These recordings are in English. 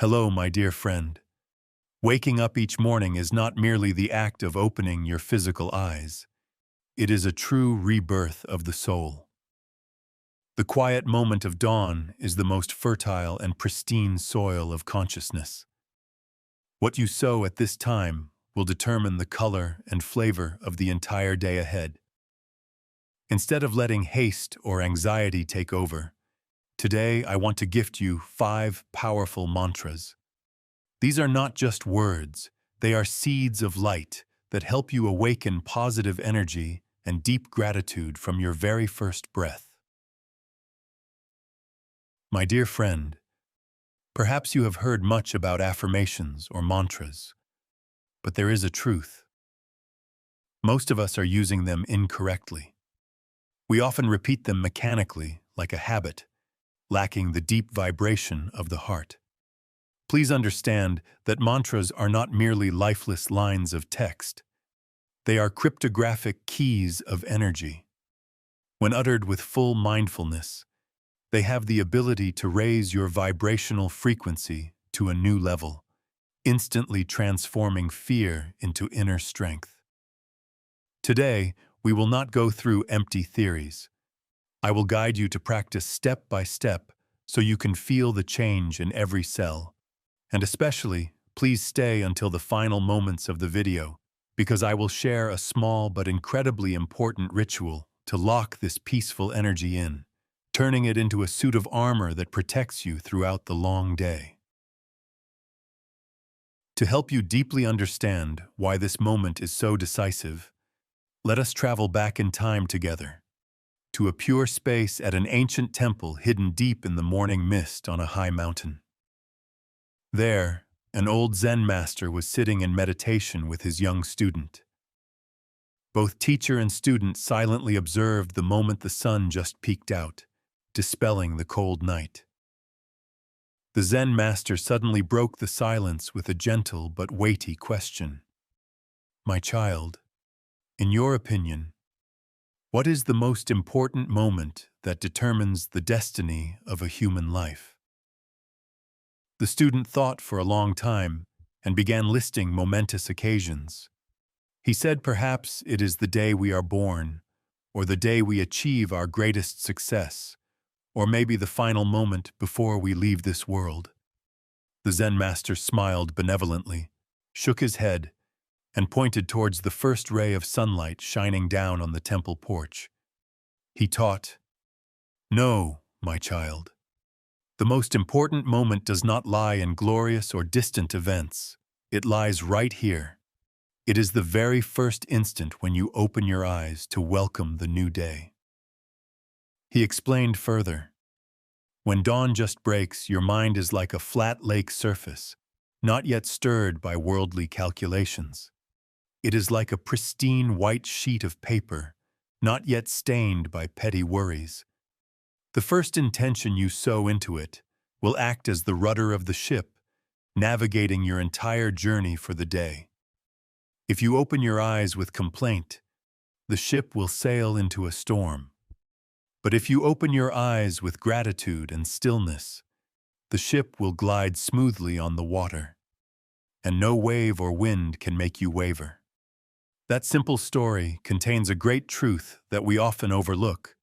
Hello, my dear friend. Waking up each morning is not merely the act of opening your physical eyes. It is a true rebirth of the soul. The quiet moment of dawn is the most fertile and pristine soil of consciousness. What you sow at this time will determine the color and flavor of the entire day ahead. Instead of letting haste or anxiety take over, today I want to gift you 5 powerful mantras. These are not just words, they are seeds of light that help you awaken positive energy and deep gratitude from your very first breath. My dear friend, perhaps you have heard much about affirmations or mantras, but there is a truth. Most of us are using them incorrectly. We often repeat them mechanically, like a habit, lacking the deep vibration of the heart. Please understand that mantras are not merely lifeless lines of text. They are cryptographic keys of energy. When uttered with full mindfulness, they have the ability to raise your vibrational frequency to a new level, instantly transforming fear into inner strength. Today, we will not go through empty theories. I will guide you to practice step by step so you can feel the change in every cell. And especially, please stay until the final moments of the video, because I will share a small but incredibly important ritual to lock this peaceful energy in, turning it into a suit of armor that protects you throughout the long day. To help you deeply understand why this moment is so decisive, let us travel back in time together, to a pure space at an ancient temple hidden deep in the morning mist on a high mountain. There, an old Zen Master was sitting in meditation with his young student. Both teacher and student silently observed the moment the sun just peeked out, dispelling the cold night. The Zen Master suddenly broke the silence with a gentle but weighty question. "My child, in your opinion, what is the most important moment that determines the destiny of a human life?" The student thought for a long time and began listing momentous occasions. He said perhaps it is the day we are born, or the day we achieve our greatest success, or maybe the final moment before we leave this world. The Zen Master smiled benevolently, shook his head, and pointed towards the first ray of sunlight shining down on the temple porch. He taught, "No, my child. The most important moment does not lie in glorious or distant events. It lies right here. It is the very first instant when you open your eyes to welcome the new day." He explained further, "When dawn just breaks, your mind is like a flat lake surface, not yet stirred by worldly calculations. It is like a pristine white sheet of paper, not yet stained by petty worries. The first intention you sow into it will act as the rudder of the ship, navigating your entire journey for the day. If you open your eyes with complaint, the ship will sail into a storm. But if you open your eyes with gratitude and stillness, the ship will glide smoothly on the water, and no wave or wind can make you waver." That simple story contains a great truth that we often overlook.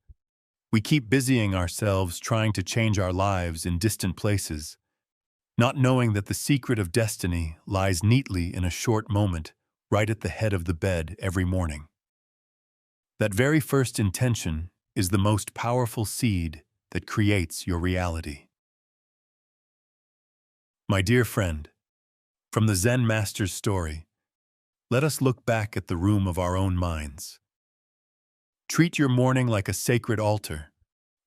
We keep busying ourselves trying to change our lives in distant places, not knowing that the secret of destiny lies neatly in a short moment right at the head of the bed every morning. That very first intention is the most powerful seed that creates your reality. My dear friend, from the Zen Master's story, let us look back at the room of our own minds. Treat your morning like a sacred altar,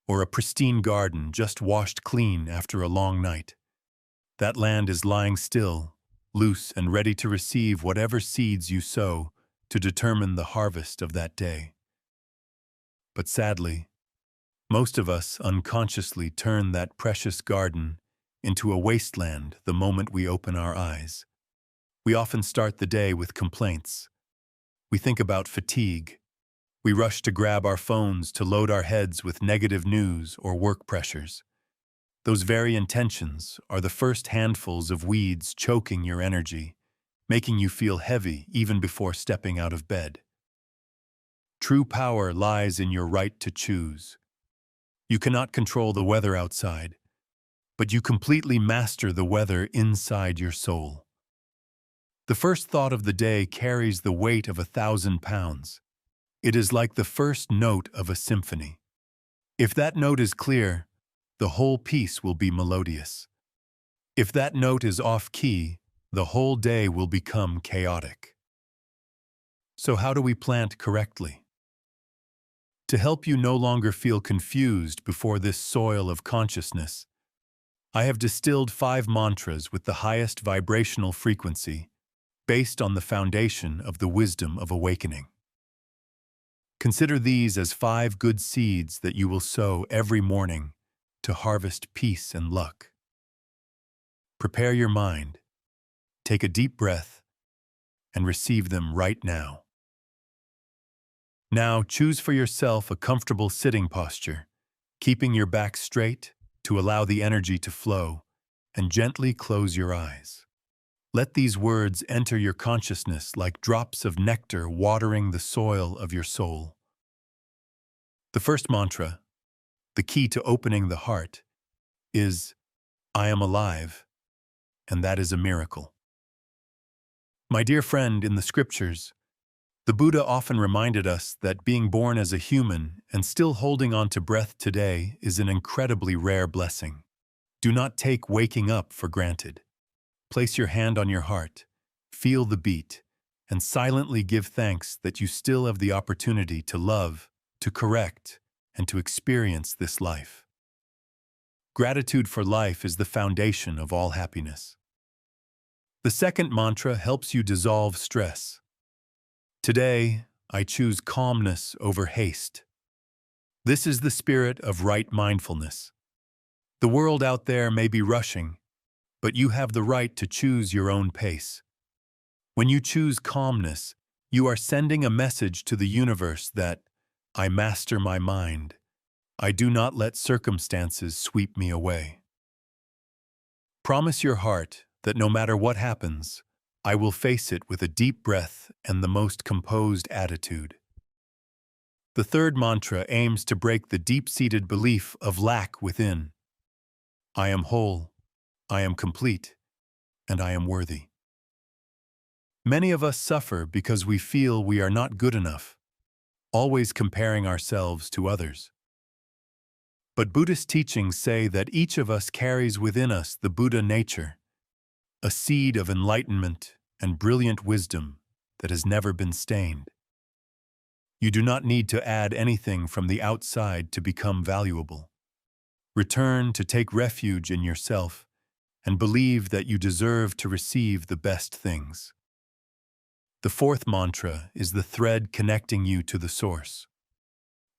or a pristine garden just washed clean after a long night. That land is lying still, loose and ready to receive whatever seeds you sow to determine the harvest of that day. But sadly, most of us unconsciously turn that precious garden into a wasteland the moment we open our eyes. We often start the day with complaints. We think about fatigue. We rush to grab our phones to load our heads with negative news or work pressures. Those very intentions are the first handfuls of weeds choking your energy, making you feel heavy even before stepping out of bed. True power lies in your right to choose. You cannot control the weather outside, but you completely master the weather inside your soul. The first thought of the day carries the weight of 1,000 pounds. It is like the first note of a symphony. If that note is clear, the whole piece will be melodious. If that note is off-key, the whole day will become chaotic. So how do we plant correctly? To help you no longer feel confused before this soil of consciousness, I have distilled 5 mantras with the highest vibrational frequency, based on the foundation of the wisdom of awakening. Consider these as 5 good seeds that you will sow every morning to harvest peace and luck. Prepare your mind, take a deep breath, and receive them right now. Now choose for yourself a comfortable sitting posture, keeping your back straight to allow the energy to flow, and gently close your eyes. Let these words enter your consciousness like drops of nectar watering the soil of your soul. The first mantra, the key to opening the heart, is, I am alive, and that is a miracle. My dear friend, in the scriptures, the Buddha often reminded us that being born as a human and still holding on to breath today is an incredibly rare blessing. Do not take waking up for granted. Place your hand on your heart, feel the beat, and silently give thanks that you still have the opportunity to love, to correct, and to experience this life. Gratitude for life is the foundation of all happiness. The second mantra helps you dissolve stress. Today, I choose calmness over haste. This is the spirit of right mindfulness. The world out there may be rushing, but you have the right to choose your own pace. When you choose calmness, you are sending a message to the universe that, I master my mind. I do not let circumstances sweep me away. Promise your heart that no matter what happens, I will face it with a deep breath and the most composed attitude. The third mantra aims to break the deep-seated belief of lack within. I am whole, I am complete, and I am worthy. Many of us suffer because we feel we are not good enough, always comparing ourselves to others. But Buddhist teachings say that each of us carries within us the Buddha nature, a seed of enlightenment and brilliant wisdom that has never been stained. You do not need to add anything from the outside to become valuable. Return to take refuge in yourself and believe that you deserve to receive the best things. The fourth mantra is the thread connecting you to the source.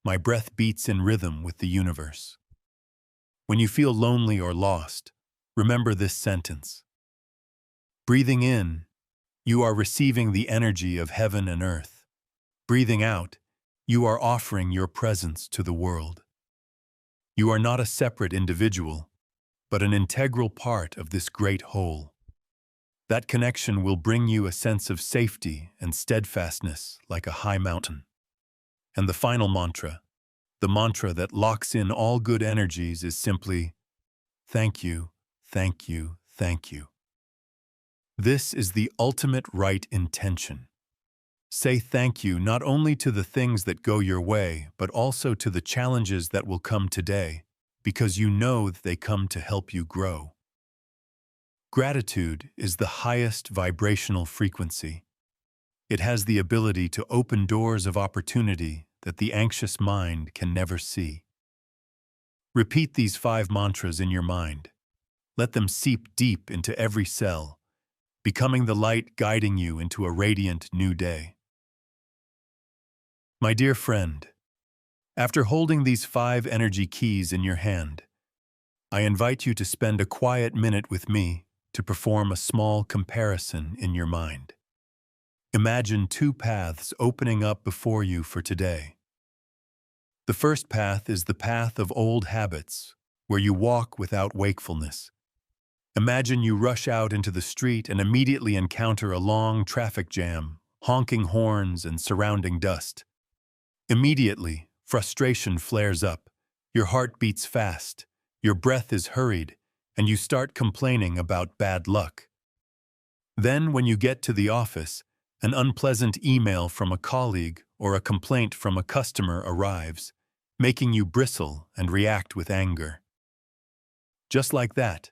My breath beats in rhythm with the universe. When you feel lonely or lost, remember this sentence. Breathing in, you are receiving the energy of heaven and earth. Breathing out, you are offering your presence to the world. You are not a separate individual, but an integral part of this great whole. That connection will bring you a sense of safety and steadfastness like a high mountain. And the final mantra, the mantra that locks in all good energies, is simply, thank you, thank you, thank you. This is the ultimate right intention. Say thank you not only to the things that go your way, but also to the challenges that will come today, because you know that they come to help you grow. Gratitude is the highest vibrational frequency. It has the ability to open doors of opportunity that the anxious mind can never see. Repeat these 5 mantras in your mind. Let them seep deep into every cell, becoming the light guiding you into a radiant new day. My dear friend, after holding these 5 energy keys in your hand, I invite you to spend a quiet minute with me to perform a small comparison in your mind. Imagine 2 paths opening up before you for today. The first path is the path of old habits, where you walk without wakefulness. Imagine you rush out into the street and immediately encounter a long traffic jam, honking horns and surrounding dust. Immediately, frustration flares up, your heart beats fast, your breath is hurried, and you start complaining about bad luck. Then, when you get to the office, an unpleasant email from a colleague or a complaint from a customer arrives, making you bristle and react with anger. Just like that,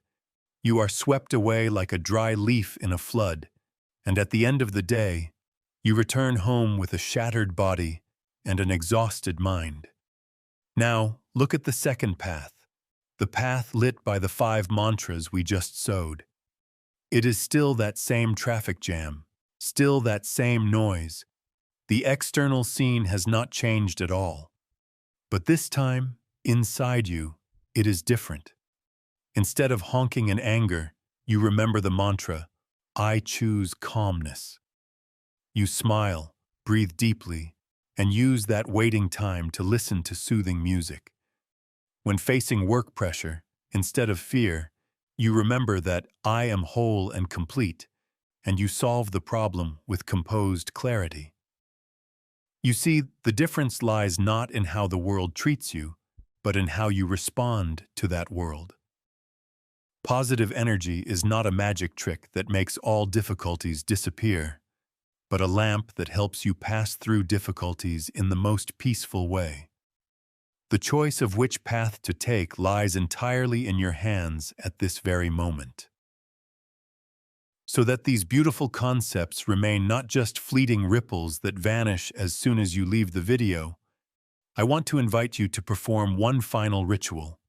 you are swept away like a dry leaf in a flood, and at the end of the day, you return home with a shattered body and an exhausted mind. Now, look at the second path, the path lit by the 5 mantras we just sowed. It is still that same traffic jam, still that same noise. The external scene has not changed at all. But this time, inside you, it is different. Instead of honking in anger, you remember the mantra, I choose calmness. You smile, breathe deeply, and use that waiting time to listen to soothing music. When facing work pressure, instead of fear, you remember that I am whole and complete, and you solve the problem with composed clarity. You see, the difference lies not in how the world treats you, but in how you respond to that world. Positive energy is not a magic trick that makes all difficulties disappear, but a lamp that helps you pass through difficulties in the most peaceful way. The choice of which path to take lies entirely in your hands at this very moment. So that these beautiful concepts remain not just fleeting ripples that vanish as soon as you leave the video, I want to invite you to perform one final ritual.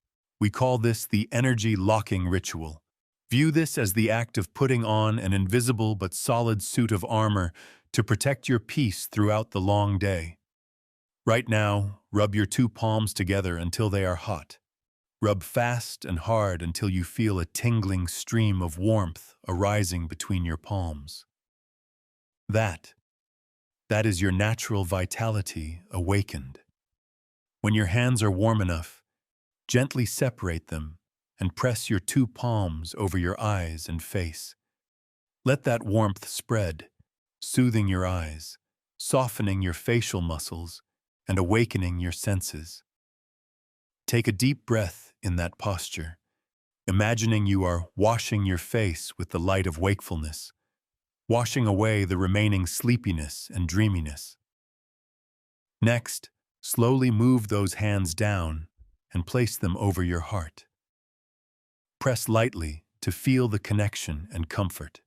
We call this the energy locking ritual. View this as the act of putting on an invisible but solid suit of armor to protect your peace throughout the long day. Right now, rub your 2 palms together until they are hot. Rub fast and hard until you feel a tingling stream of warmth arising between your palms. That is your natural vitality awakened. When your hands are warm enough, gently separate them and press your 2 palms over your eyes and face. Let that warmth spread, soothing your eyes, softening your facial muscles, and awakening your senses. Take a deep breath in that posture, imagining you are washing your face with the light of wakefulness, washing away the remaining sleepiness and dreaminess. Next, slowly move those hands down and place them over your heart. Press lightly to feel the connection and comfort.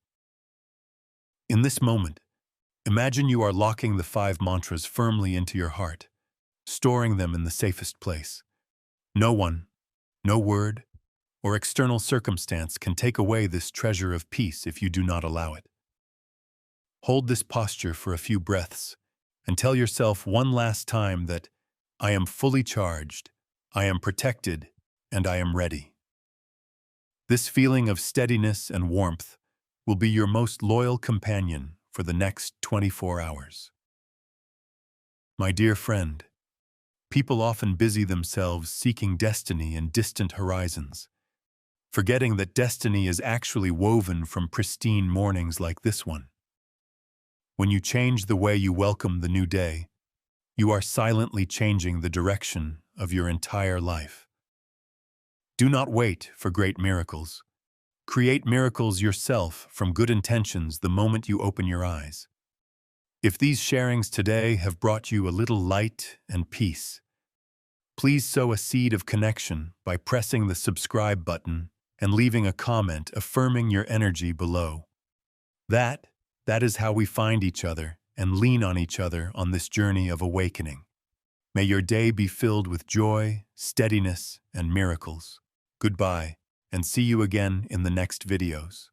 In this moment, imagine you are locking the 5 mantras firmly into your heart, storing them in the safest place. No one, no word, or external circumstance can take away this treasure of peace if you do not allow it. Hold this posture for a few breaths and tell yourself one last time that I am fully charged, I am protected, and I am ready. This feeling of steadiness and warmth will be your most loyal companion for the next 24 hours. My dear friend, people often busy themselves seeking destiny in distant horizons, forgetting that destiny is actually woven from pristine mornings like this one. When you change the way you welcome the new day, you are silently changing the direction of your entire life. Do not wait for great miracles. Create miracles yourself from good intentions the moment you open your eyes. If these sharings today have brought you a little light and peace, please sow a seed of connection by pressing the subscribe button and leaving a comment affirming your energy below. That is how we find each other and lean on each other on this journey of awakening. May your day be filled with joy, steadiness, and miracles. Goodbye, and see you again in the next videos.